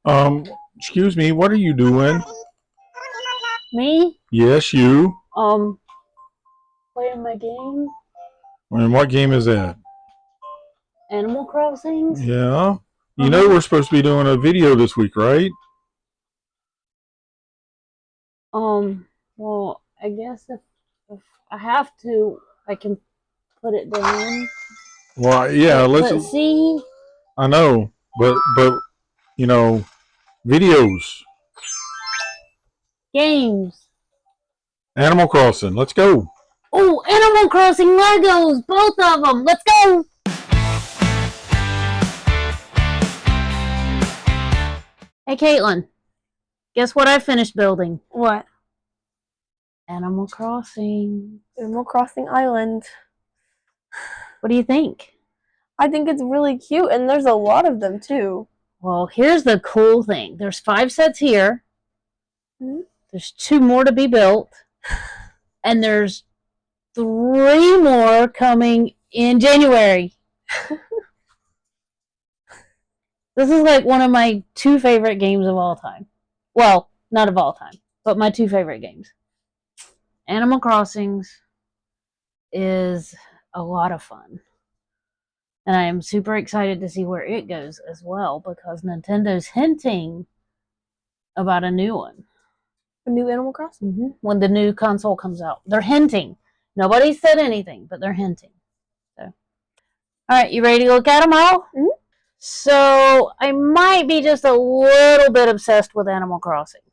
Um, Excuse me, what are you doing? Me? Yes, you. Playing my game. And what game is that? Animal Crossings? Yeah. You know we're supposed to be doing a video this week, right? Well, I guess if I have to, I can put it down. Well, yeah, let's. But see, I know, but you know, videos, games. Animal Crossing. Let's go. Oh, Animal Crossing Legos, both of them. Let's go. Hey, Caitlin, guess what I finished building? What? Animal Crossing. Animal Crossing Island. What do you think? I think it's really cute, and there's a lot of them too. Well, here's the cool thing. There's 5 sets here. Mm-hmm. There's 2 more to be built. And there's 3 more coming in January. This is like one of my 2 favorite games of all time. Well, not of all time, but my 2 favorite games. Animal Crossings is a lot of fun. And I am super excited to see where it goes as well because Nintendo's hinting about a new one. A new Animal Crossing? Mm-hmm. When the new console comes out. They're hinting. Nobody said anything, but they're hinting. So, all right, you ready to look at them all? Mm-hmm. So, I might be just a little bit obsessed with Animal Crossings.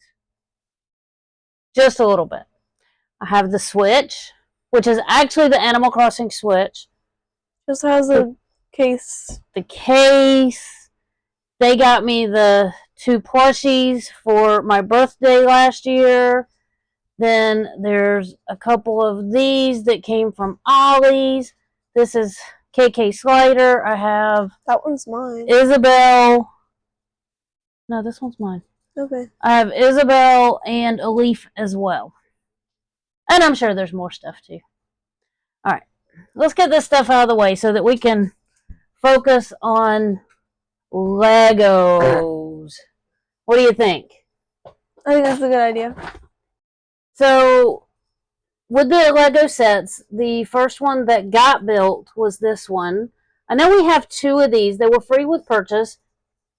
Just a little bit. I have the Switch, which is actually the Animal Crossing Switch. Just has a case. The case. They got me the 2 plushies for my birthday last year. Then there's a couple of these that came from Ollie's. This is KK Slider. I have That one's mine. Isabelle. No, this one's mine. Okay. I have Isabelle and a Leaf as well. And I'm sure there's more stuff too. All right. Let's get this stuff out of the way so that we can focus on Legos. What do you think? I think that's a good idea. So, with the Lego sets, the first one that got built was this one. I know we have 2 of these. They were free with purchase.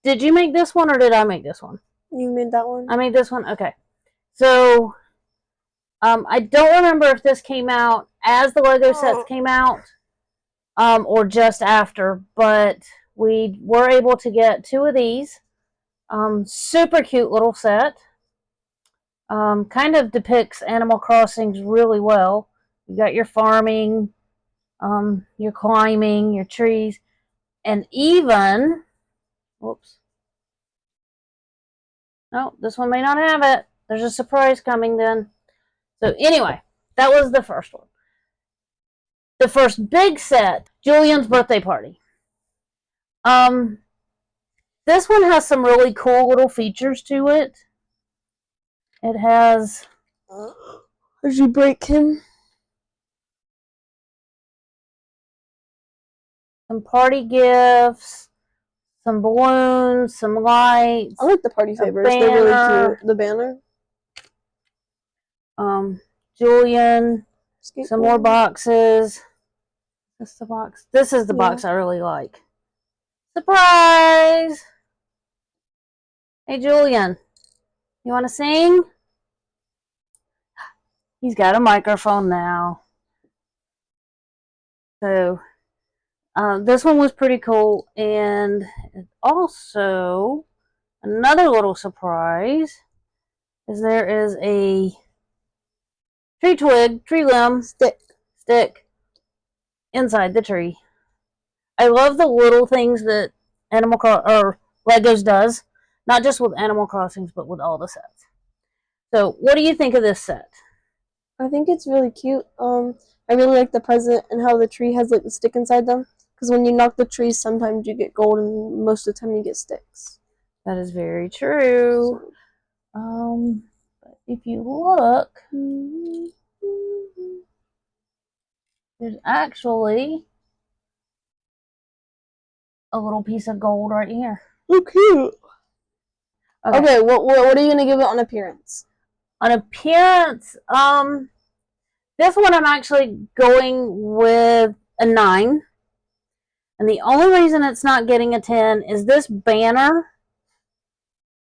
Did you make this one or did I make this one? You made that one? I made this one? Okay. So, I don't remember if this came out as the Lego sets came out or just after, but we were able to get 2 of these. Super cute little set. Kind of depicts Animal Crossings really well. You got your farming, your climbing, your trees, and even, whoops. No, this one may not have it. There's a surprise coming then. So anyway, that was the first one. The first big set, Julian's birthday party. This one has some really cool little features to it. It has... Did you break him? Some party gifts, some balloons, some lights. I like the party favors. They're really cute. The banner. Julian. Skateboard. Some more boxes. This is the box. This is the box I really like. Surprise! Hey, Julian. You want to sing? He's got a microphone now. So, this one was pretty cool. And also, another little surprise is there is a tree limb stick inside the tree. I love the little things that Legos does, not just with Animal Crossings, but with all the sets. So, what do you think of this set? I think it's really cute. I really like the present and how the tree has like the stick inside them. Because when you knock the trees, sometimes you get gold, and most of the time you get sticks. That is very true. But if you look, there's actually a little piece of gold right here. Oh, cute. Okay, what are you gonna give it on appearance? On appearance, this one I'm actually going with a 9. And the only reason it's not getting a 10 is this banner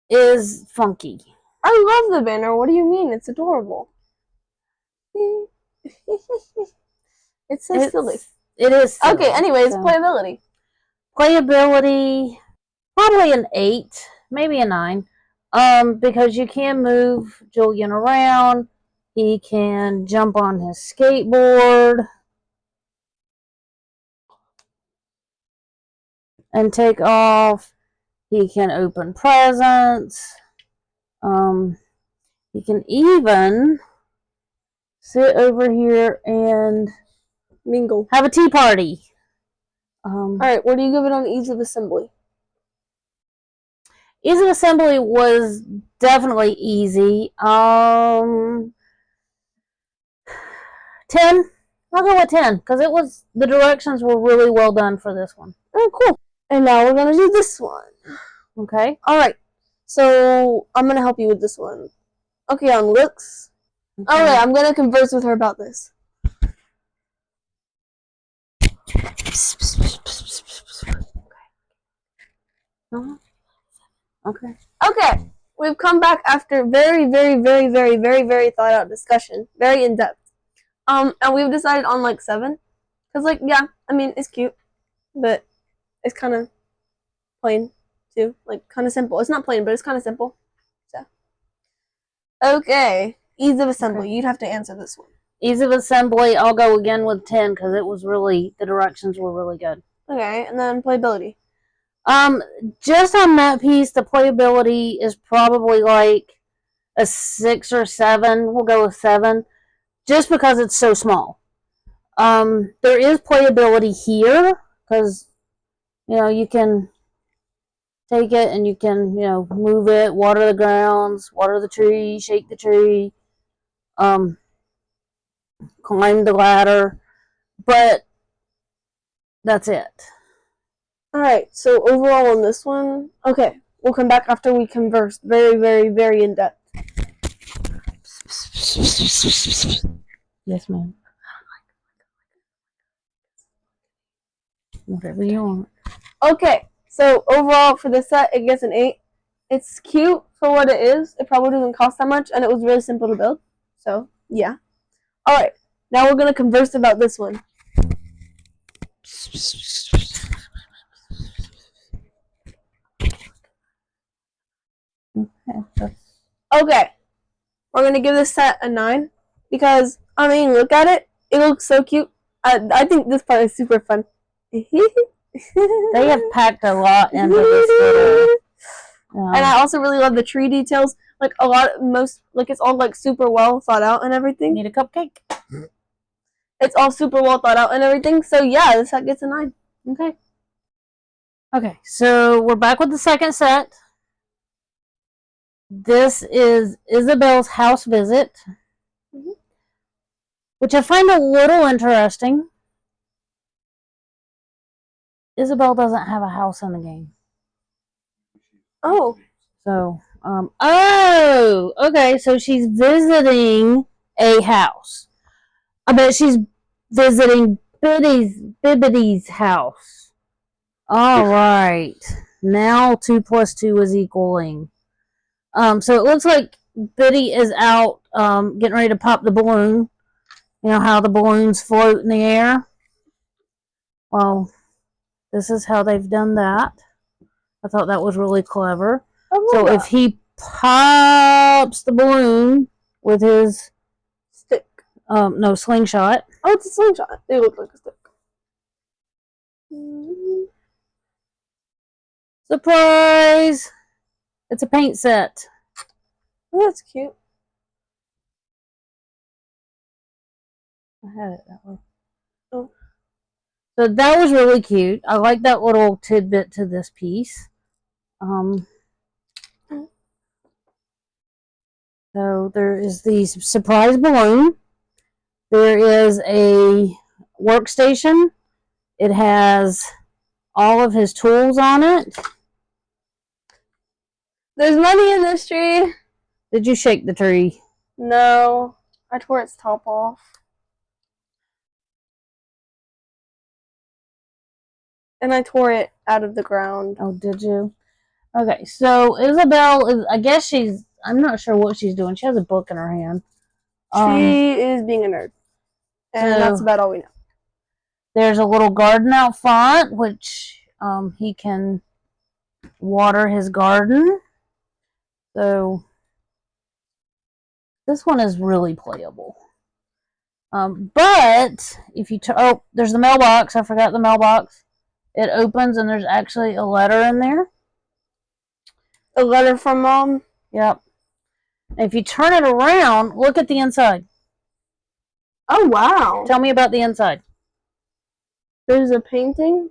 is funky. I love the banner. What do you mean? It's adorable. It's so silly. It is silly. Okay, anyways, playability. Playability, probably an 8, maybe a 9. Because you can move Julian around. He can jump on his skateboard and take off. He can open presents. He can even sit over here and mingle. Have a tea party. Alright, what do you give it on ease of assembly? Ease of assembly was definitely easy. 10. I'll go with 10 because the directions were really well done for this one. Oh, cool. And now we're gonna do this one. Okay. Alright. So I'm gonna help you with this one. Okay, on looks. Okay. Alright, I'm gonna converse with her about this. Okay. Okay. We've come back after very thought out discussion. Very in depth. And we've decided on like 7. Cause like, yeah, I mean it's cute. But it's kinda plain too. Like kinda simple. It's not plain, but it's kinda simple. So okay. Ease of assembly. Okay. You'd have to answer this one. Ease of assembly, I'll go again with 10 because the directions were really good. Okay, and then playability. Just on that piece, the playability is probably like a 6 or 7. We'll go with 7, just because it's so small. There is playability here because you can take it and you can move it, water the grounds, water the tree, shake the tree, climb the ladder, but that's it. Alright, so overall on this one, okay, we'll come back after we converse very in depth. Yes, ma'am. Whatever you want. Okay, so overall for this set, it gets an 8. It's cute for what it is. It probably doesn't cost that much, and it was really simple to build. So, yeah. Alright, now we're going to converse about this one. Okay, we're going to give this set a 9. Because, I mean, look at it. It looks so cute. I think this part is super fun. They have packed a lot into this little. And I also really love the tree details. Like it's all like super well thought out and everything. Need a cupcake? It's all super well thought out and everything. So yeah, this set gets a 9. Okay. Okay, so we're back with the second set. This is Isabelle's house visit, which I find a little interesting. Isabelle doesn't have a house in the game. Oh. So, okay, so she's visiting a house. I bet she's visiting Bibbity's house. All right. Now 2 + 2 is equaling. So it looks like Biddy is out getting ready to pop the balloon. You know how the balloons float in the air? Well, this is how they've done that. I thought that was really clever. So if he pops the balloon with his stick, no, slingshot. Oh, it's a slingshot. They look like a stick. Surprise! It's a paint set. Oh, that's cute. I had it that way. Oh. So that was really cute. I like that little tidbit to this piece. So there is the surprise balloon. There is a workstation. It has all of his tools on it. There's money in this tree. Did you shake the tree? No. I tore its top off. And I tore it out of the ground. Oh, did you? Okay, so Isabelle is, I guess she's, I'm not sure what she's doing. She has a book in her hand. She is being a nerd. And that's about all we know. There's a little garden out front, which he can water his garden. So this one is really playable. But if you oh, there's the mailbox. I forgot the mailbox. It opens and there's actually a letter in there. A letter from Mom? Yep. And if you turn it around, look at the inside. Oh, wow. Tell me about the inside. There's a painting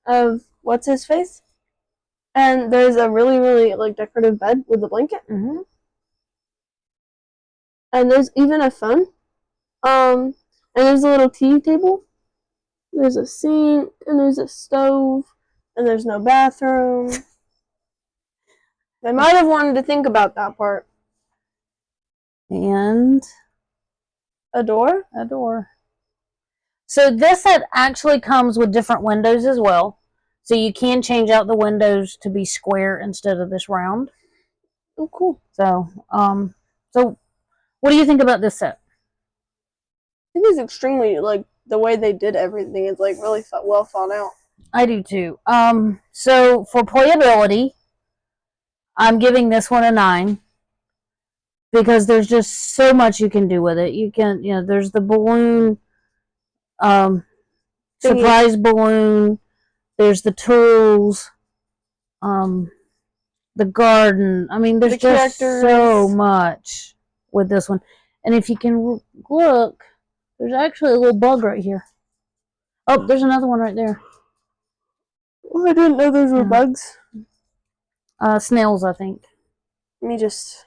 of what's his face, and there's a really, really like decorative bed with a blanket. Mm-hmm. And there's even a phone. And there's a little tea table. There's a sink, and there's a stove, and there's no bathroom. They might have wanted to think about that part. And a door. A door. So this set actually comes with different windows as well. So you can change out the windows to be square instead of this round. Oh, cool. So, so what do you think about this set? I think it's extremely, like, the way they did everything is, like, really well thought out. I do too. So for playability, I'm giving this one a 9. Because there's just so much you can do with it. You can, there's the balloon, surprise balloon. There's the tools, the garden. I mean, there's just so much with this one. And if you can look, there's actually a little bug right here. Oh, there's another one right there. Oh, I didn't know those were bugs. Snails, I think. Let me just...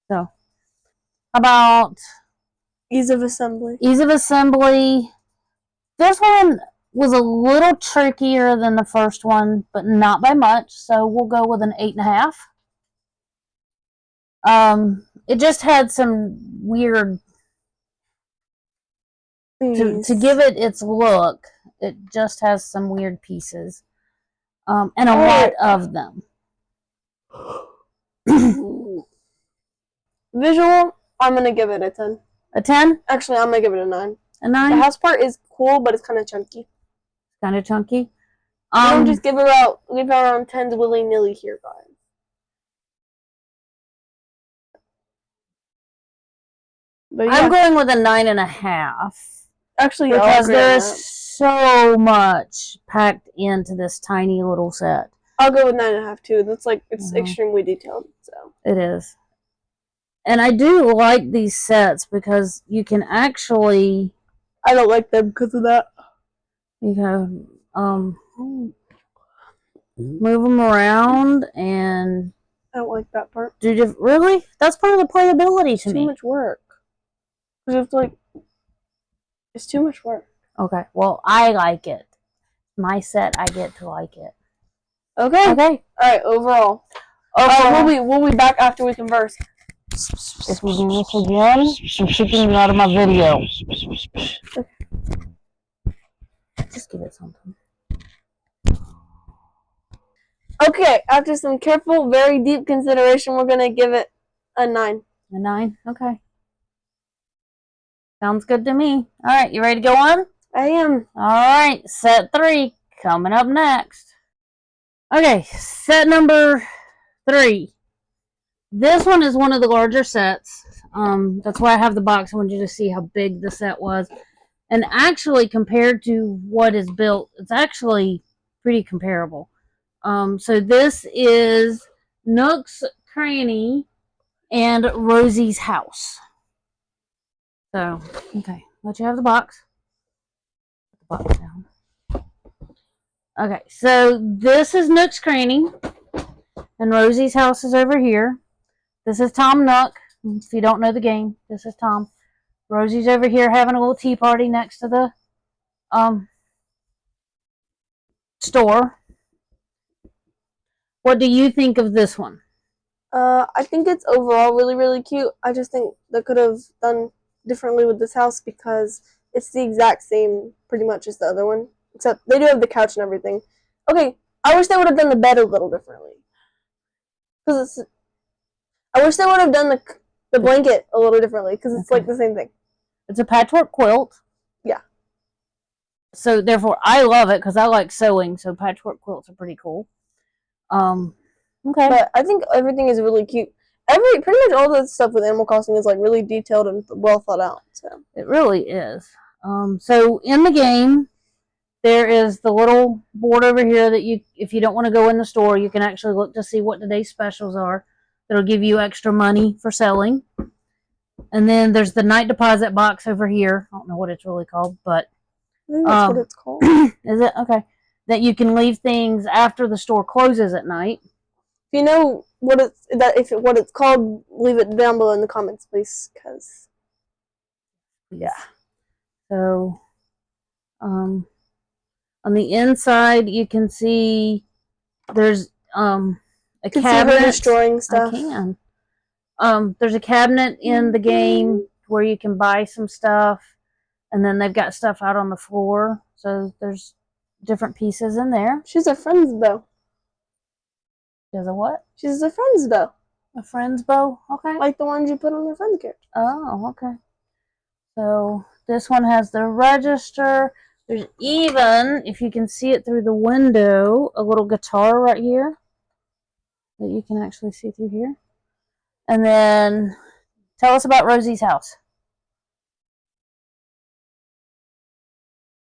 So, about ease of assembly. Ease of assembly. This one was a little trickier than the first one, but not by much. So we'll go with an 8.5. It just had some weird. To give it its look, it just has some weird pieces, and a lot of them. Visual, I'm gonna give it a 10. A 10? Actually, I'm gonna give it a 9. A 9? The house part is cool, but it's kind of chunky. Kind of chunky. We don't just give out around 10s willy nilly here, guys. But yeah. I'm going with a 9.5. Actually, because there's so much packed into this tiny little set. I'll go with 9.5 too. That's like it's extremely detailed. So it is. And I do like these sets because you can actually... I don't like them because of that. You can move them around and... I don't like that part. Really? That's part of the playability to me. Too much work. Because it's like... It's too much work. Okay. Well, I like it. My set, I get to like it. Okay. Okay. Alright, overall. We'll be back after we converse. If you do this again, I'm kicking you out of my video. Just give it something. Okay, after some careful, very deep consideration, we're going to give it a 9. A 9? Okay. Sounds good to me. Alright, you ready to go on? I am. Alright, set 3 coming up next. Okay, set number 3. This one is one of the larger sets. That's why I have the box. I wanted you to see how big the set was. And actually, compared to what is built, it's actually pretty comparable. So this is Nook's Cranny and Rosie's house. So, okay, let you have the box. Put the box down. Okay, so this is Nook's Cranny, and Rosie's house is over here. This is Tom Nook. If you don't know the game, this is Tom. Rosie's over here having a little tea party next to the store. What do you think of this one? I think it's overall really, really cute. I just think they could have done differently with this house because it's the exact same, pretty much, as the other one. Except they do have the couch and everything. Okay, I wish they would have done the bed a little differently. I wish they would have done the blanket a little differently because it's like the same thing. It's a patchwork quilt. Yeah. So therefore, I love it because I like sewing. So patchwork quilts are pretty cool. Okay. But I think everything is really cute. Pretty much all the stuff with Animal Crossing is like really detailed and well thought out. So it really is. So in the game, there is the little board over here that if you don't want to go in the store, you can actually look to see what today's specials are. It'll give you extra money for selling. And then there's the night deposit box over here. I don't know what it's really called, but I think that's what it's called. Is it? Okay. That you can leave things after the store closes at night. If you know what it's called, leave it down below in the comments, please. Cause yeah. So, on the inside, you can see there's a cabinet. Destroying stuff. I can. There's a cabinet in the game where you can buy some stuff, and then they've got stuff out on the floor. So there's different pieces in there. She's a friend's bow. She's a what? She's a friend's bow. A friend's bow? Okay. Like the ones you put on your friend's character. Oh, okay. So this one has the register. There's even, if you can see it through the window, a little guitar right here that you can actually see through here. And then tell us about Rosie's house.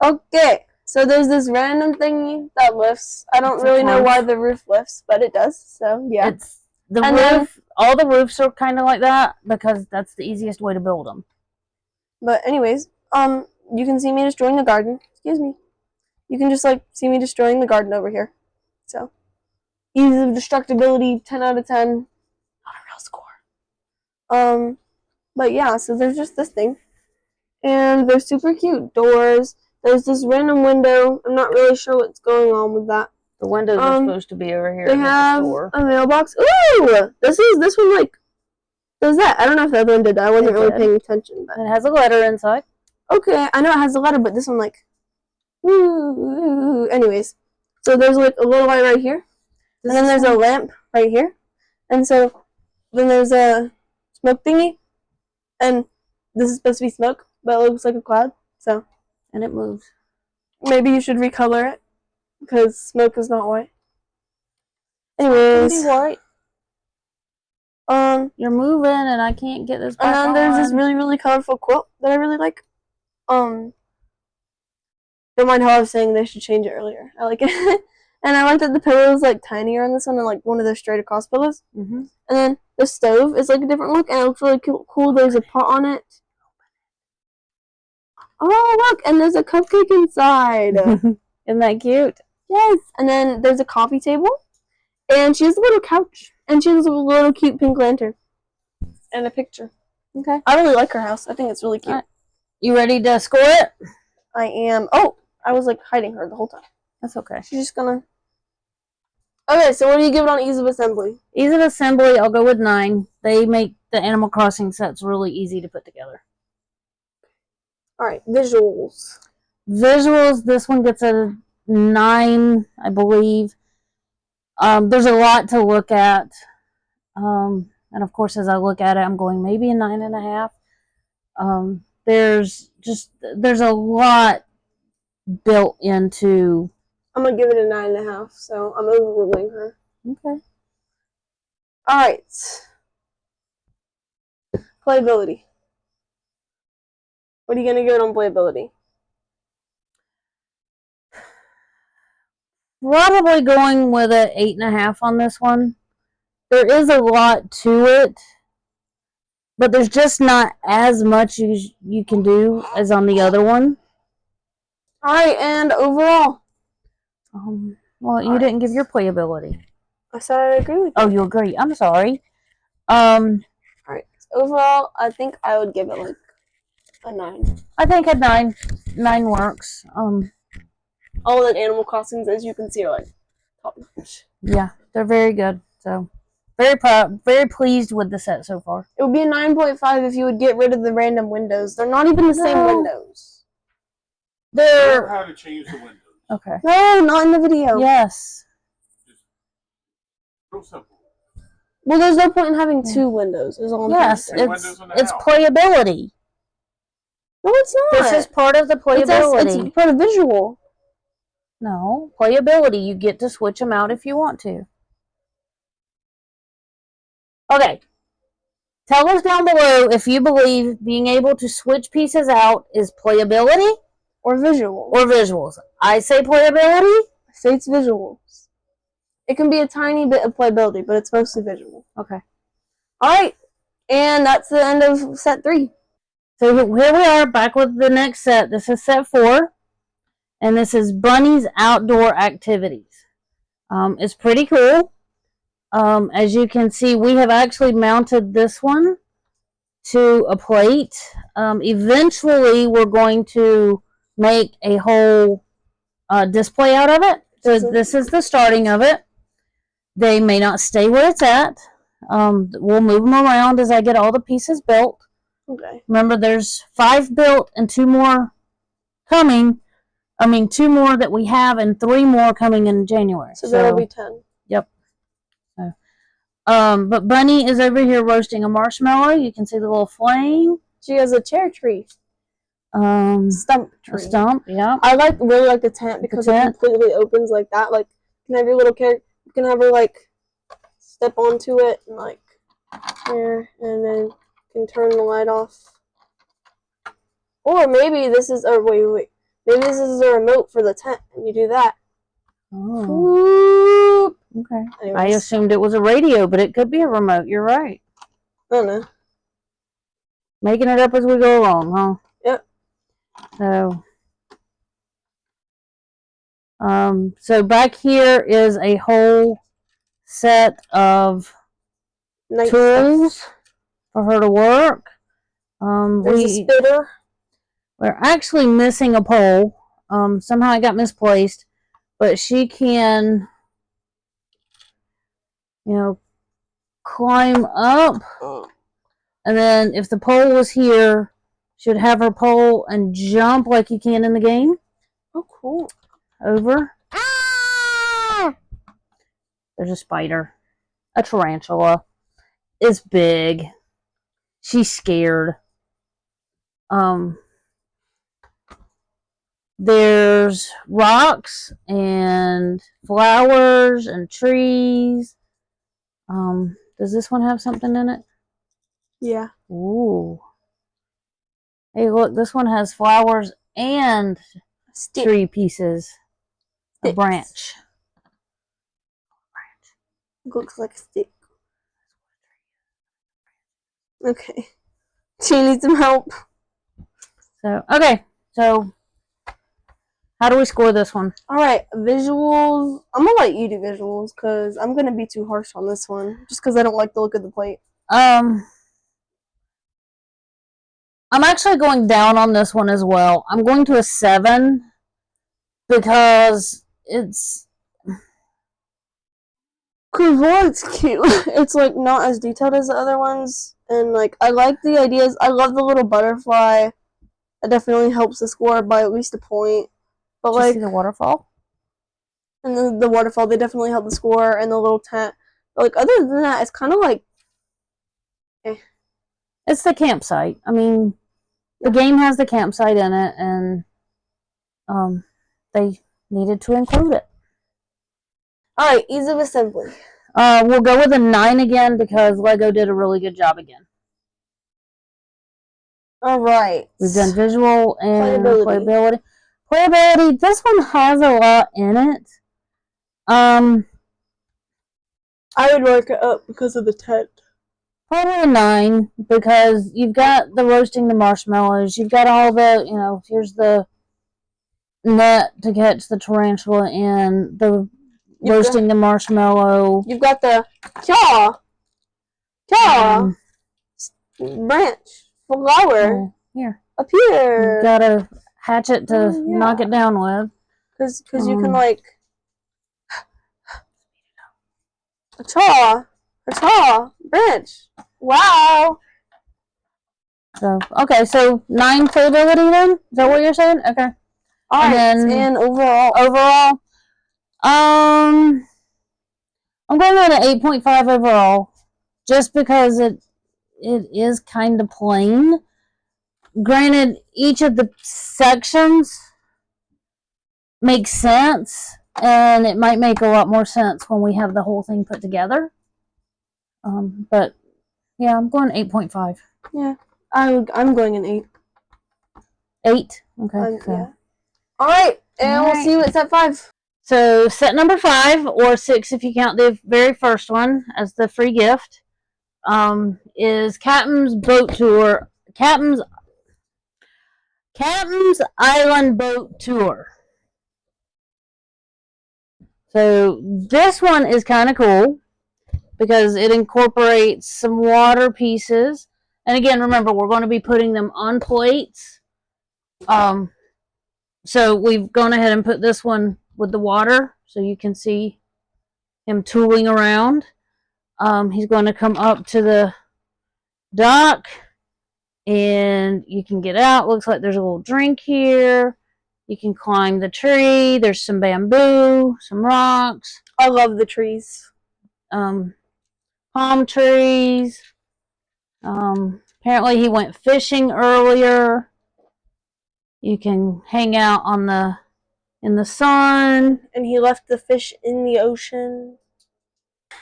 Okay. So there's this random thingy that lifts. I don't really know why the roof lifts, but it does. So yeah. It's the roof. All the roofs are kind of like that because that's the easiest way to build them. But anyways, you can see me destroying the garden. Excuse me. You can just like see me destroying the garden over here. So ease of destructibility, 10 out of 10. Not a real score. But yeah. So there's just this thing, and they're super cute doors. There's this random window. I'm not really sure what's going on with that. The windows are supposed to be over here. They have a mailbox. Ooh! This one like does that. I don't know if the other one did that. I wasn't really paying attention. But it has a letter inside. Okay, I know it has a letter, but this one like ooh. Anyways, so there's like a little light right here. And then there's a lamp right here. And so then there's a smoke thingy. And this is supposed to be smoke, but it looks like a cloud. So and it moves. Maybe you should recolor it because smoke is not white. Anyways, it's white. You're moving, and I can't get this back and then on. there's this really, really colorful quilt that I really like. Don't mind how I was saying they should change it earlier. I like it, and I like that the pillow is like tinier on this one and like one of those straight across pillows. And then the stove is like a different look, and it looks really cool. There's a pot on it. Oh, look, and there's a cupcake inside. Isn't that cute? Yes. And then there's a coffee table, and she has a little couch, and she has a little cute pink lantern, and a picture. Okay. I really like her house. I think it's really cute. Right. You ready to score it? I am. Oh, I was like hiding her the whole time. That's okay. She's just gonna. Okay, so what do you give it on Ease of Assembly? Ease of Assembly, I'll go with 9. They make the Animal Crossing sets really easy to put together. Alright, visuals. Visuals, this one gets a 9, I believe. There's a lot to look at. And of course, as I look at it, I'm going maybe a 9.5. There's a lot built into. I'm gonna give it a 9.5, so I'm overruling her. Okay. Alright. Playability. What are you gonna give it on playability? Probably going with an 8.5 on this one. There is a lot to it, but there's just not as much you can do as on the other one. Alright, and overall. Well, you didn't give your playability. I said I agree with you. Oh, you agree. I'm sorry. Alright, overall, I think I would give it like a 9. I think a 9. 9 works. All the Animal Crossings, as you can see, are like top notch. Yeah, they're very good. So, Very proud, very pleased with the set so far. It would be a 9.5 if you would get rid of the random windows. They're not even the same No. windows. Know They're how to change the windows. okay. No, not in the video. Yes. Real simple. Well, there's no point in having two windows. Is all I'm Yes, trying to say. it's playability. No, it's not. This is part of the playability. It's part of visual. No, playability. You get to switch them out if you want to. Okay. Tell us down below if you believe being able to switch pieces out is playability Or visual. or visuals. I say playability. I say it's visuals. It can be a tiny bit of playability, but it's mostly visual. Okay. Alright. And that's the end of set 3. So here we are back with the next set. This is set 4. And this is Bunnie's Outdoor Activities. It's pretty cool. As you can see, we have actually mounted this one to a plate. Eventually, we're going to make a whole display out of it. So this is the starting of it. They may not stay where it's at. We'll move them around as I get all the pieces built. Okay. Remember, there's 5 built and 2 more coming. 2 more that we have and 3 more coming in January. So that'll be 10. Yep. So, but Bunnie is over here roasting a marshmallow. You can see the little flame. She has a chair tree. Stump tree. A stump, yeah. I really like the tent because it completely opens like that. Like, you can have your little character, you can have her like step onto it and like there, and then you can turn the light off. Or maybe this is, wait. Maybe this is a remote for the tent, and you do that. Oh. Whoop. Okay. Anyways. I assumed it was a radio, but it could be a remote. You're right. I don't know. Making it up as we go along, huh? Yep. So back here is a whole set of tools for her to work. There's a spitter. We're actually missing a pole. Somehow it got misplaced, but she can, climb up. And then if the pole was here, she would have her pole and jump like you can in the game. Oh, cool. Over. Ah! There's a spider. A tarantula. It's big. She's scared. There's rocks and flowers and trees. Does this one have something in it? Yeah. Ooh. Hey, look, this one has flowers and tree pieces. A branch. Looks like a stick. Okay. She needs some help. Okay. So, how do we score this one? Alright, visuals. I'm gonna let you do visuals because I'm gonna be too harsh on this one. Just because I don't like the look of the plate. I'm actually going down on this one as well. I'm going to a 7 because it's... Because it's cute. It's like not as detailed as the other ones. And like, I like the ideas. I love the little butterfly. It definitely helps the score by at least a point. But like, see the waterfall? And the waterfall, they definitely help the score, and the little tent. But like, other than that, it's kind of like, It's the campsite. I mean, the game has the campsite in it, and they needed to include it. Alright, ease of assembly. We'll go with a 9 again because Lego did a really good job again. Alright. We've done visual and playability. Playability, this one has a lot in it. I would work it up because of the tent. Probably a 9 because you've got the roasting the marshmallows. You've got all the, here's the net to catch the tarantula in, the roasting the marshmallow. You've got the branch, flower. Here. Up here. You've got a hatchet to knock it down with. Because you can, like, a chaw. Ta branch. Wow. So okay, so 9 playability then? Is that what you're saying? Okay. Alright, And overall. Overall, I'm going with an 8.5 overall, just because it is kind of plain. Granted, each of the sections makes sense, and it might make a lot more sense when we have the whole thing put together. But yeah, I'm going 8.5. Yeah, I'm going an 8. 8? Okay. Yeah. Alright, and we'll see you at set 5. So set number 5, or 6 if you count the very first one as the free gift, is Kapp'n's boat tour. Kapp'n's Island Boat Tour. So this one is kind of cool because it incorporates some water pieces. And again, remember, we're going to be putting them on plates. So we've gone ahead and put this one with the water so you can see him tooling around. He's going to come up to the dock and you can get out. Looks like there's a little drink here. You can climb the tree. There's some bamboo, some rocks. I love the trees. Palm trees. Apparently he went fishing earlier. You can hang out in the sun. And he left the fish in the ocean.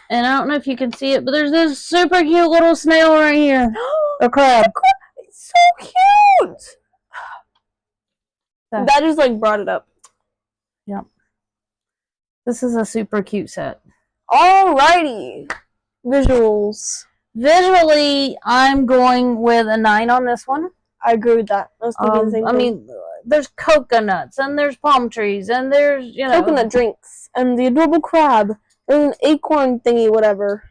And I don't know if you can see it, but there's this super cute little snail right here. A crab. It's so cute! So, that just like brought it up. Yep. This is a super cute set. Alrighty. Visuals. Visually, I'm going with a 9 on this one. I agree with that. I was thinking the same thing. I mean, there's coconuts, and there's palm trees, and there's, you know... coconut drinks, and the adorable crab, and an acorn thingy, whatever.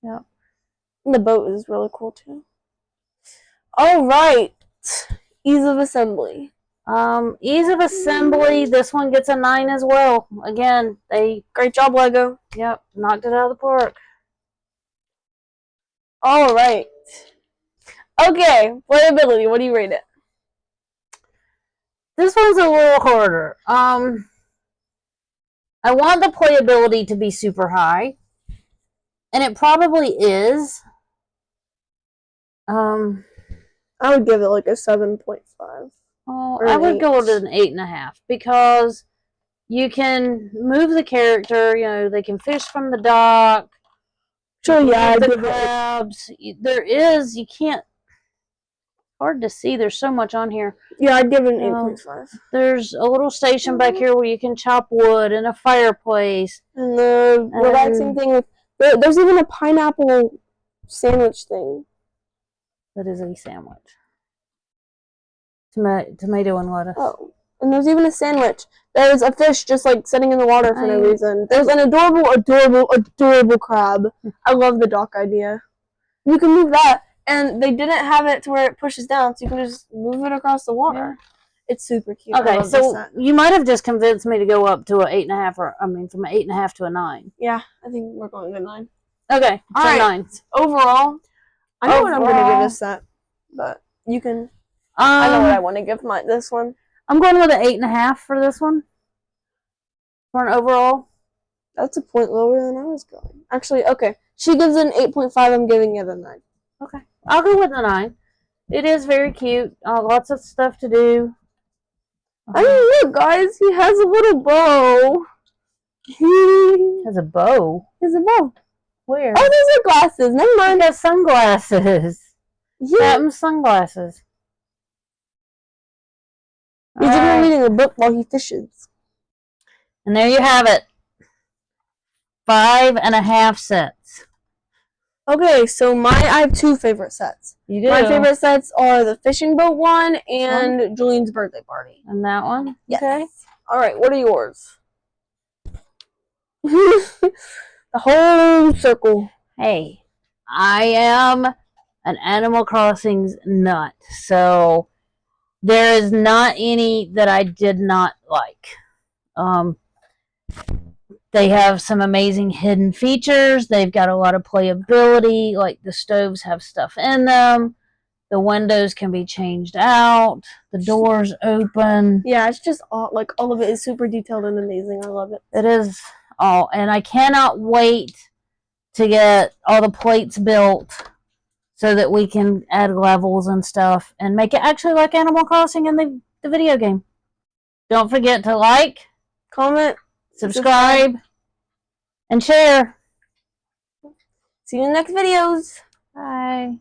Yeah. And the boat is really cool, too. Alright. Ease of assembly. Ease of assembly, this one gets a 9 as well. Again, great job, Lego. Yep, knocked it out of the park. Alright. Okay, playability, what do you rate it? This one's a little harder. I want the playability to be super high, and it probably is. I would give it like a 7.5. Oh, I would go with an 8.5 because you can move the character. You know, they can fish from the dock. Sure, yeah. The crabs. You can't. Hard to see. There's so much on here. Yeah, I'd give it an 8.5. There's a little station back here where you can chop wood and a fireplace. And the relaxing thing with there's even a pineapple sandwich thing. That is a sandwich. Tomato and lettuce. Oh, and there's even a sandwich. There's a fish just like sitting in the water for no reason. There's an adorable crab. I love the dock idea. You can move that, and they didn't have it to where it pushes down, so you can just move it across the water. Yeah. It's super cute. Okay, so you might have just convinced me to go up to an 8.5, from an 8.5 to a 9. Yeah, I think we're going to 9. Okay, so 9. Overall, I know what I'm going to give this set, but you can. I know what I want to give this one. I'm going with an 8.5 for this one. For an overall. That's a point lower than I was going. Actually, okay. She gives it an 8.5. I'm giving it a 9. Okay. I'll go with a 9. It is very cute. Lots of stuff to do. I mean, look, guys. He has a little bow. He has a bow? He has a bow. Where? Oh, those are glasses. Never mind. He has sunglasses. Yeah. Cap'n sunglasses. He's even reading a book while he fishes. And there you have it. 5.5 sets. Okay, so I have 2 favorite sets. You do? My favorite sets are the fishing boat one and Julian's birthday party. And that one? Yes. Okay. Alright, what are yours? The whole circle. Hey, I am an Animal Crossing's nut, so there is not any that I did not like. They have some amazing hidden features. They've got a lot of playability, like the stoves have stuff in them. The windows can be changed out. The doors open. Yeah, it's just all of it is super detailed and amazing. I love it. It is all, and I cannot wait to get all the plates built so that we can add levels and stuff and make it actually like Animal Crossing in the video game. Don't forget to like, Comment, subscribe, and share. See you in the next videos. Bye.